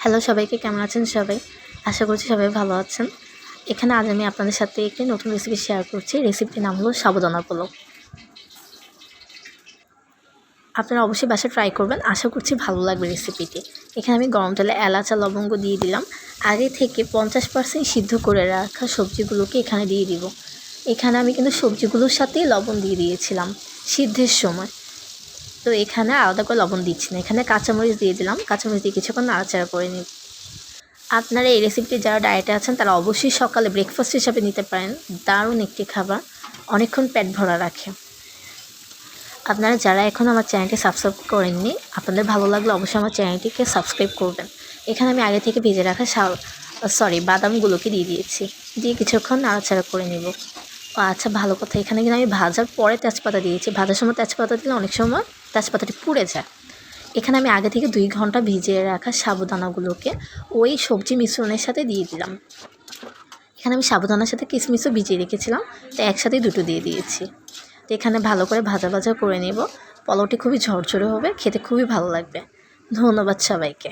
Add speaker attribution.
Speaker 1: Hello সবাইকে, কেমন আছেন সবাই? আশা করছি সবাই ভালো আছেন। এখানে আজ আমি আপনাদের সাথে একটি নতুন রেসিপি শেয়ার করছি। রেসিপিটির নাম হলো সাবুদানা পোলাও। আপনারা অবশ্যই বাসায় ট্রাই করবেন, আশা করছি ভালো লাগবে রেসিপিটি। এখানে আমি গরম তেলে এলাচ আর লবঙ্গ দিয়ে দিলাম। আগে থেকে 50% সিদ্ধ করে রাখা সবজিগুলোকে এখানে দিয়ে দিব। এখানে আমি কিন্তু সবজিগুলোর সাথেই লবণ দিয়ে দিয়েছিলাম সিদ্ধের সময়, তো এখানে আলাদা করে লবণ দিচ্ছি না। এখানে কাঁচামরিচ দিয়ে দিলাম, কাঁচামরিচ দিয়ে কিছুক্ষণ নাড়াচাড়া করে নিব। আপনারা এই রেসিপিটি যারা ডায়েটে আছেন তারা অবশ্যই সকালে ব্রেকফাস্ট হিসাবে নিতে পারেন। দারুণ একটি খাবার, অনেকক্ষণ পেট ভরা রাখে। আপনারা যারা এখন আমার চ্যানেলটি সাবস্ক্রাইব করেননি, আপনাদের ভালো লাগলে অবশ্যই আমার চ্যানেলটিকে সাবস্ক্রাইব করবেন। এখানে আমি আগে থেকে ভেজে রাখা বাদামগুলোকে দিয়ে দিয়েছি, দিয়ে কিছুক্ষণ নাড়াচাড়া করে নেব। ও আচ্ছা, ভালো কথা, এখানে কিন্তু আমি ভাজার পরে তেজপাতা দিয়েছি। ভাজার সময় তেজপাতা দিলে অনেক সময় তেজপাতাটি পুড়ে যায়। এখানে আমি আগে থেকে 2 ঘন্টা ভিজিয়ে রাখা সাবুদানাগুলোকে ওই সবজি মিশ্রণের সাথে দিয়ে দিলাম। এখানে আমি সাবুদানার সাথে কিশমিশও ভিজিয়ে রেখেছিলাম, তো একসাথেই দুটো দিয়ে দিয়েছি। তো এখানে ভালো করে ভাজা করে নেব। পোলাওটি খুবই ঝরঝরে হবে, খেতে খুবই ভালো লাগবে। ধন্যবাদ সবাইকে।